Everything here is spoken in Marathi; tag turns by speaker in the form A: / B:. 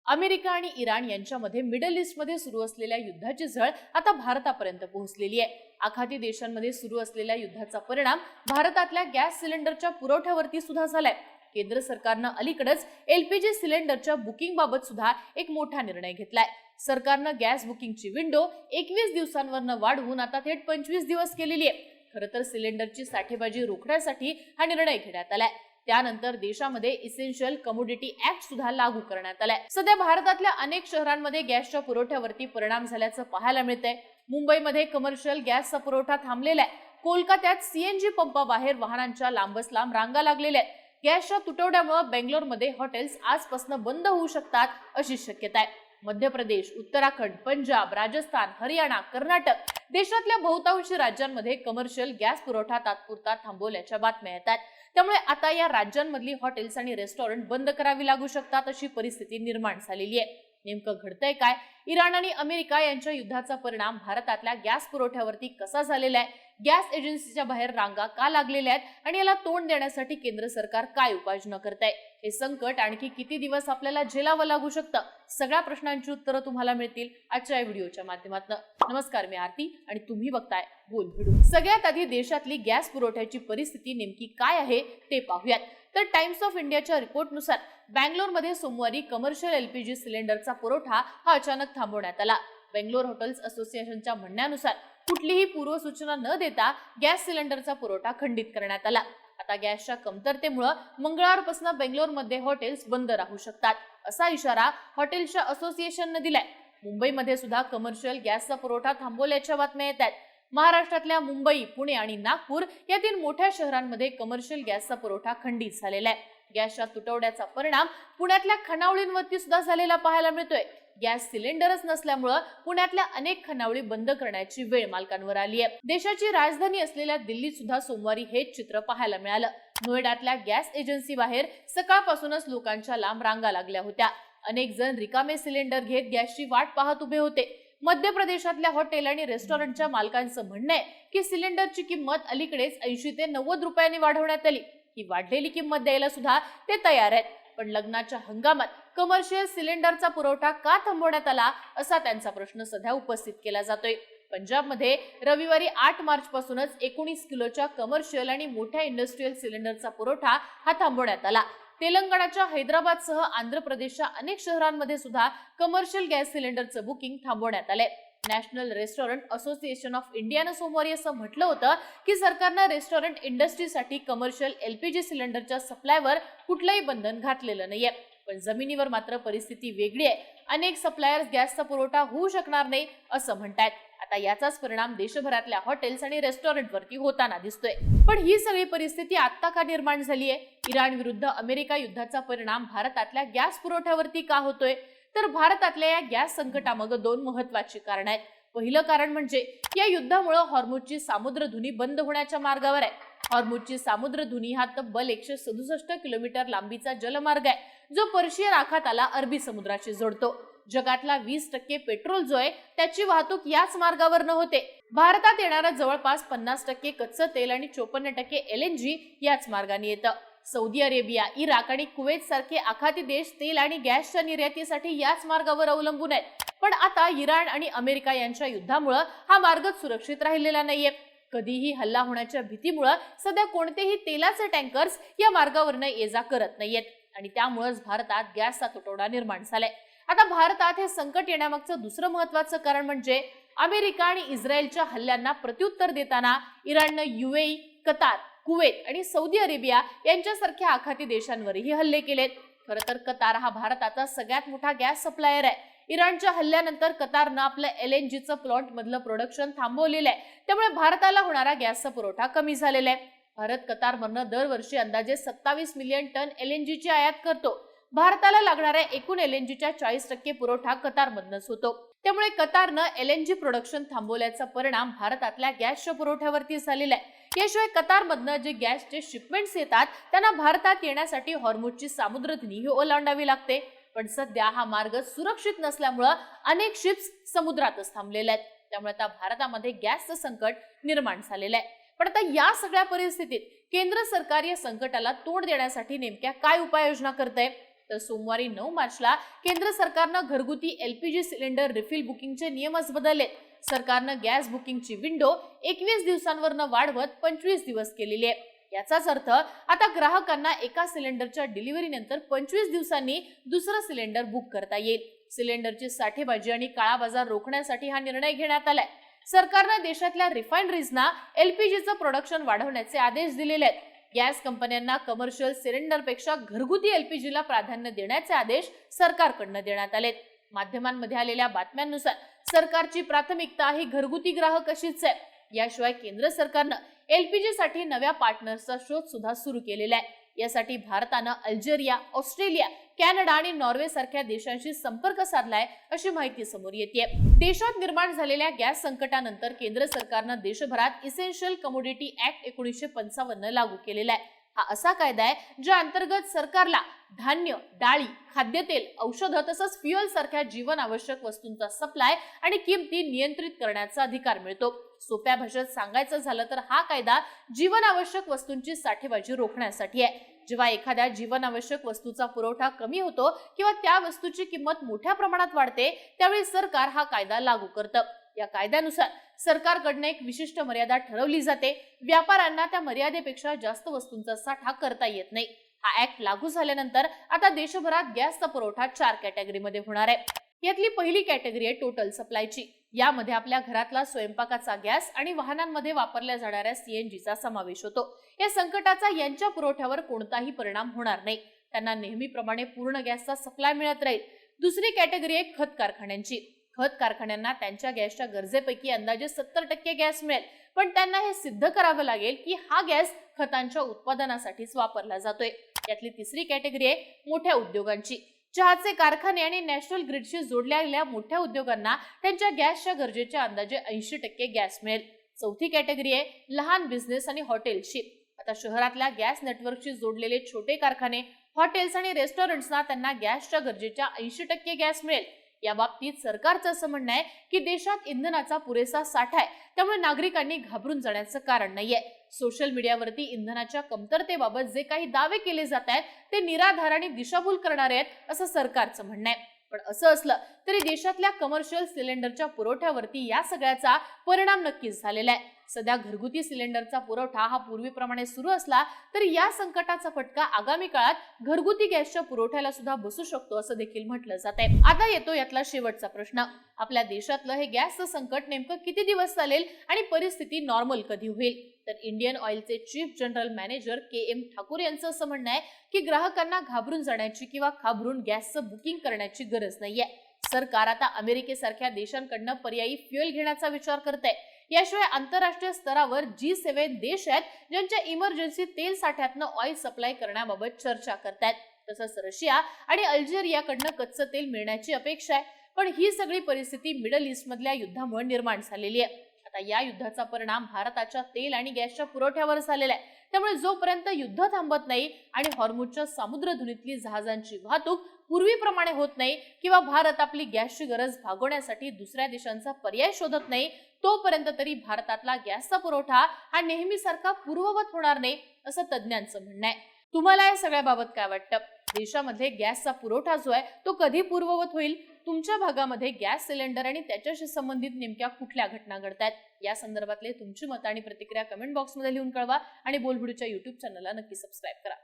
A: अमेरिका आणि इराण यांच्यामध्ये मिडल ईस्टमध्ये सुरू असलेल्या युद्धाची झळ आता भारतापर्यंत पोहोचलेली आहे। आखाती देशांमध्ये सुरू असलेल्या युद्धाचा परिणाम भारतातल्या गॅस सिलेंडरच्या पुरवठ्यावरती सुद्धा झालाय। केंद्र सरकारनं अलीकडेच एलपीजी सिलेंडरच्या बुकिंग बाबत सुद्धा एक मोठा निर्णय घेतलाय। सरकारनं गॅस बुकिंगची विंडो 21 दिवसांवरनं वाढवून आता थेट 25 दिवस केलेली आहे। खरं तर सिलेंडरची साठेबाजी रोखण्यासाठी हा निर्णय घेण्यात आलाय। त्यानंतर देशामध्ये इसेन्शियल कमोडिटी ऍक्ट सुद्धा लागू करण्यात आलाय। सध्या भारतातल्या अनेक शहरांमध्ये गॅसच्या पुरवठ्यावरती परिणाम झाल्याचं पाहायला मिळतंय। मुंबईमध्ये कमर्शियल गॅसचा पुरवठा थांबलेला आहे। कोलकात्यात सीएनजी पंपाबाहेर वाहनांच्या लांबच लांब रांगा लागलेल्या आहेत। गॅसच्या तुटवड्यामुळे बेंगलोरमध्ये हॉटेल्स आजपासून बंद होऊ शकतात अशी शक्यता आहे। मध्य प्रदेश, उत्तराखंड, पंजाब, राजस्थान, हरियाणा, कर्नाटक देशातल्या बहुतांशी राज्यांमध्ये कमर्शियल गॅस पुरवठा तात्पुरता थांबवल्याच्या बातम्या येतात। त्यामुळे आता या राज्यांमधली हॉटेल्स आणि रेस्टॉरंट बंद करावी लागू शकतात अशी परिस्थिती निर्माण झालेली आहे। नेमकं घडतंय काय? इराण आणि अमेरिका यांच्या युद्धाचा परिणाम भारतातल्या गॅस पुरवठ्यावरती कसा झालेला आहे? गॅस एजन्सीच्या बाहेर रांगा का लागलेल्या आहेत आणि याला तोंड देण्यासाठी केंद्र सरकार काय उपाययोजना करतंय? हे संकट आणखी किती दिवस आपल्याला झेलावं लागू शकतं? सगळ्या प्रश्नांची उत्तरं तुम्हाला मिळतील आजच्या व्हिडिओच्या माध्यमातून। नमस्कार, मी आरती आणि तुम्ही बघताय बोल व्हिडिओ। सगळ्यात आधी देशातली गॅस पुरवठ्याची परिस्थिती नेमकी काय आहे ते पाहूयात। तर टाइम्स ऑफ इंडियाच्या रिपोर्टनुसार बेंगलोरमध्ये सोमवारी कमर्शियल एलपीजी सिलेंडरचा पुरवठा हा अचानक थांबवण्यात आला। बेंगलोर हॉटेल्स असोसिएशनच्या म्हणण्यानुसार कुठलीही पूर्वसूचना न देता गॅस सिलेंडरचा पुरवठा खंडित करण्यात आला। आता गॅसच्या कमतरतेमुळे मंगळवारपासून बेंगलोरमध्ये हॉटेल्स बंद राहू शकतात असा इशारा हॉटेल्सच्या असोसिएशनने दिलाय। मुंबईमध्ये सुद्धा कमर्शियल गॅसचा पुरवठा थांबवल्याच्या बातम्या येत आहेत। महाराष्ट्रातल्या मुंबई, पुणे आणि नागपूर या 3 मोठ्या शहरांमध्ये कमर्शियल गॅसचा पुरवठा खंडित झालेला आहे। गॅसच्या तुटवड्याचा परिणाम पुण्यातल्या खणावळींवरती सुद्धा झालेला पाहायला मिळतोय। गॅस सिलेंडरच नसल्यामुळे पुण्यातल्या अनेक खणावळी बंद करण्याची वेळ मालकांवर आली आहे। देशाची राजधानी असलेल्या दिल्लीत सुद्धा सोमवारी हेच चित्र पाहायला मिळालं। नोएडातल्या गॅस एजन्सी बाहेर सकाळपासूनच लोकांच्या लांब रांगा लागल्या होत्या। अनेक जण रिकामे सिलेंडर घेत गॅसची वाट पाहत उभे होते। मध्य प्रदेशातल्या हॉटेल आणि रेस्टॉरंटच्या मालकांचं म्हणणं आहे की सिलेंडरची किंमत अलीकडेच 80 ते 90 रुपयांनी वाढवण्यात आली। ही वाढलेली किंमत द्यायला सुद्धा ते तयार आहेत, पण लग्नाच्या हंगामात कमर्शियल सिलेंडरचा पुरवठा का थांबवण्यात आला असा त्यांचा प्रश्न सध्या उपस्थित केला जातोय। पंजाबमध्ये रविवारी 8 मार्च पासूनच 19 किलोच्या कमर्शियल आणि मोठ्या इंडस्ट्रियल सिलेंडरचा पुरवठा हा थांबवण्यात आला। तेलंगणाच्या हैदराबादसह आंध्र प्रदेशच्या अनेक शहरांमध्ये सुद्धा कमर्शियल गॅस सिलेंडरचं बुकिंग थांबवण्यात आलंय। नॅशनल रेस्टॉरंट असोसिएशन ऑफ इंडियानं सोमवारी असं म्हटलं होतं की सरकारनं रेस्टॉरंट इंडस्ट्रीसाठी कमर्शियल एलपीजी सिलेंडरच्या सप्लायवर कुठलंही बंधन घातलेलं नाहीये, पण जमिनीवर मात्र परिस्थिती वेगळी आहे। अनेक सप्लायर्स गॅसचा पुरवठा होऊ शकणार नाही असं म्हणतायत। आता याचाच परिणाम देशभरातल्या हॉटेल्स आणि रेस्टॉरंटवरती होताना दिसतोय। पण ही सगळी परिस्थिती आता का निर्माण झाली आहे? इराण विरुद्ध अमेरिका युद्धाचा परिणाम भारतातल्या गॅस पुरवठ्यावरती का होतोय? तर भारतातल्या या गॅस संकटामागे 2 महत्त्वाची कारण आहेत। पहिलं कारण म्हणजे या युद्धामुळे हॉर्मुझची सामुद्रधुनी बंद होण्याच्या मार्गावर आहे। हॉर्मुझची सामुद्रधुनी हा तब्बल 167 किलोमीटर लांबीचा जलमार्ग आहे जो पर्शियन आखाताला अरबी समुद्राशी जोडतो। जगातला 20% पेट्रोल जो आहे त्याची वाहतूक याच मार्गावर न होते। भारतात येणारा जवळपास 50% कच्चं तेल आणि 54% LNG याच मार्गाने येतं। सौदी अरेबिया, इराक आणि कुवेत सारखे आखाती देश तेल आणि गॅसच्या निर्यातीसाठी याच मार्गावर अवलंबून आहेत। पण आता इराण आणि अमेरिका यांच्या युद्धामुळे हा मार्ग सुरक्षित राहिलेला नाहीये। कधीही हल्ला होण्याच्या भीतीमुळे सध्या कोणतेही तेलाचे टँकर्स या मार्गावरनं ये-जा करत नाहीयेत आणि त्यामुळेच भारतात गॅसचा तुटवडा निर्माण झालाय। आता भारतात हे संकट येण्यामागचं दुसरं महत्त्वाचं कारण म्हणजे अमेरिका आणि इस्रायलच्या हल्ल्यांना प्रत्युत्तर देताना इराणनं UAE, कतार, कुवेत आणि सौदी अरेबिया यांच्यासारख्या आखाती देशांवरही हल्ले केलेत। खरं तर कतार हा भारताचा सगळ्यात मोठा गॅस सप्लायर आहे। इराणच्या हल्ल्यानंतर कतारनं आपलं LNGचं प्लांट मधलं प्रोडक्शन थांबवलेलं आहे, त्यामुळे भारताला होणारा गॅसचा पुरवठा कमी झालेला आहे। भारत कतारमधनं दरवर्षी अंदाजे 27 मिलियन टन LNGची आयात करतो। भारताला लागणाऱ्या एकूण LNGच्या 40% पुरवठा कतारमधनच होतो। त्यामुळे कतारनं LNG प्रोडक्शन थांबवल्याचा परिणाम भारतातल्या गॅसच्या पुरवठ्यावरती झालेला आहे। याशिवाय कतारमधनं जे गॅसचे शिपमेंट्स येतात त्यांना भारतात येण्यासाठी हॉर्मुझची सामुद्रधुनी ओलांडावी लागते, पण सध्या हा मार्ग सुरक्षित नसल्यामुळे अनेक शिप्स समुद्रातच थांबलेल्या आहेत। त्यामुळे आता भारतामध्ये गॅसचं संकट निर्माण झालेलं आहे। पण आता या सगळ्या परिस्थितीत केंद्र सरकार या संकटाला तोंड देण्यासाठी नेमक्या काय उपाययोजना करतंय? तर सोमवारी 9 मार्चला केंद्र सरकारनं घरगुती LPG सिलेंडर रिफिल बुकिंगचे नियमच बदलले. सरकारनं गॅस बुकिंगची विंडो 21 दिवसांवरनं वाढवत 25 दिवस केलेली आहे. याचाच अर्थ आता ग्राहकांना एका सिलेंडरच्या डिलिव्हरी नंतर 25 दिवसांनी दुसरं सिलेंडर बुक करता येईल. सिलेंडरची साठेबाजी आणि काळा बाजार रोखण्यासाठी हा निर्णय घेण्यात आलाय. सरकारने देशातल्या रिफायनरीजना LPGचं प्रोडक्शन वाढवण्याचे आदेश दिलेले आहेत. गॅस कंपन्यांना कमर्शियल सिलेंडरपेक्षा घरगुती LPGला प्राधान्य देण्याचे आदेश सरकारकडून देण्यात आलेत. माध्यमांमध्ये आलेल्या बातम्यांनुसार सरकारची प्राथमिकता ही घरगुती ग्राहक अशीच आहे. याशिवाय केंद्र सरकारनं LPG साठी नव्या पार्टनर्सचा शोध सुद्धा सुरू केलेला आहे. यासाठी भारतानं अल्जेरिया, ऑस्ट्रेलिया, कॅनडा आणि नॉर्वे सारख्या देशांशी संपर्क साधलाय अशी माहिती समोर येते. देशात निर्माण झालेल्या गॅस संकटानंतर केंद्र सरकारनं देशभरात इसेन्शियल कमोडिटी ऍक्ट 1955 लागू केलेला आहे. हा असा कायदा आहे ज्या अंतर्गत सरकारला धान्य, डाळी, खाद्यतेल, औषधं तसंच फ्युएल सारख्या जीवन आवश्यक वस्तूंचा सप्लाय आणि किमती नियंत्रित करण्याचा अधिकार मिळतो. सोप्या भाषेत सांगायचं झालं तर हा कायदा जीवन आवश्यक वस्तूंची साठेबाजी रोखण्यासाठी आहे. जेव्हा एखाद्या जीवन आवश्यक वस्तूचा पुरवठा कमी होतो किंवा त्या वस्तूची किंमत मोठ्या प्रमाणात वाढते त्यावेळी सरकार हा कायदा लागू करतं. या कायद्यानुसार सरकारकडनं एक विशिष्ट मर्यादा ठरवली जाते. व्यापाऱ्यांना त्या मर्यादेपेक्षा जास्त वस्तूंचा साठा करता येत नाही. हा ऍक्ट लागू झाल्यानंतर आता देशभरात गॅसचा पुरवठा 4 कॅटेगरीमध्ये होणार आहे. यातली पहिली कॅटेगरी आहे टोटल सप्लायची. यामध्ये आपल्या घरातला स्वयंपाकाचा गॅस आणि वाहनांमध्ये वापरल्या जाणाऱ्या CNGचा समावेश होतो. या संकटाचा यांच्या पुरवठ्यावर कोणताही परिणाम होणार नाही. त्यांना नेहमीप्रमाणे पूर्ण गॅसचा सप्लाय मिळत राहील. दुसरी कॅटेगरी आहे खत कारखान्यांची. खत कारखान्यांना त्यांच्या गॅसच्या गरजेपैकी अंदाजे 70% गॅस मिळेल, पण त्यांना हे सिद्ध करावं लागेल की हा गॅस खतांच्या उत्पादनासाठीच वापरला जातोय. यातली तिसरी कॅटेगरी आहे मोठ्या उद्योगांची. चहाचे कारखाने आणि नॅशनल ग्रिडशी जोडलेल्या मोठ्या उद्योगांना त्यांच्या गॅसच्या गरजेच्या अंदाजे 80% गॅस मिळेल. चौथी कॅटेगरी आहे लहान बिझनेस आणि हॉटेल्सची. आता शहरातल्या गॅस नेटवर्कशी जोडलेले छोटे कारखाने, हॉटेल्स आणि रेस्टॉरंट्सना त्यांना गॅसच्या गरजेच्या 80% गॅस मिळेल. या बाबतीत सरकारचं असं म्हणणं आहे की देशात इंधनाचा पुरेसा साठा आहे, त्यामुळे नागरिकांनी घाबरून जाण्याचं कारण नाहीये. सोशल मीडियावरती इंधनाच्या कमतरतेबाबत जे काही दावे केले जात आहेत ते निराधार आणि दिशाभूल करणारे आहेत असं सरकारचं म्हणणं आहे. पण असं असलं तरी देशातल्या कमर्शियल सिलेंडरच्या पुरवठ्यावरती या सगळ्याचा परिणाम नक्कीच झालेला आहे. सध्या घरगुती सिलेंडरचा पुरवठा हा पूर्वीप्रमाणे सुरू असला तरी या संकटाचा फटका आगामी काळात घरगुती गॅसच्या पुरवठ्याला सुद्धा बसू शकतो असं देखील म्हटलं जात आहे. आता येतो यातला शेवटचा प्रश्न. आपल्या देशातलं हे गॅसचं संकट नेमकं किती दिवस चालेल आणि परिस्थिती नॉर्मल कधी होईल? तर इंडियन ऑइलचे chief general manager KM Thakur यांचं असं म्हणणं आहे की ग्राहकांना घाबरून जाण्याची किंवा घाबरून गॅसचं बुकिंग करण्याची गरज नाहीये. सरकार आता अमेरिकेसारख्या देशांकडनं पर्यायी फ्युएल घेण्याचा विचार करते. याशिवाय आंतरराष्ट्रीय स्तरावर G7 देश आहेत ज्यांच्या इमर्जन्सी तेल साठ्यातनं ऑइल सप्लाय करण्याबाबत चर्चा करतायत. तसंच रशिया आणि अल्जेरियाकडनं कच्चं तेल मिळण्याची अपेक्षा आहे. पण ही सगळी परिस्थिती मिडल ईस्ट मधल्या युद्धामुळे निर्माण झालेली आहे. आता या युद्धाचा परिणाम भारताच्या तेल आणि गॅसच्या पुरवठ्यावर झालेला आहे. त्यामुळे जोपर्यंत युद्ध थांबत नाही आणि हॉर्मुझच्या सामुद्रधुनीतली जहाजांची वाहतूक पूर्वीप्रमाणे होत नाही किंवा भारत आपली गॅसची गरज भागवण्यासाठी दुसऱ्या देशांचा पर्याय शोधत नाही, तोपर्यंत तरी भारतातला गॅसचा पुरवठा हा नेहमीसारखा पूर्ववत होणार नाही असं तज्ज्ञांचं म्हणणं आहे. तुम्हाला या सगळ्याबाबत काय वाटतं? देशामध्ये गॅसचा पुरवठा जो आहे तो कधी पूर्ववत होईल? तुमच्या भागामध्ये गॅस सिलेंडर आणि त्याच्याशी संबंधित नेमक्या कुठल्या घटना घडतात? या संदर्भातले तुमची मतं आणि प्रतिक्रिया कमेंट बॉक्समध्ये लिहून कळवा आणि बोलबिडूच्या YouTube चॅनलला नक्की सबस्क्राईब करा.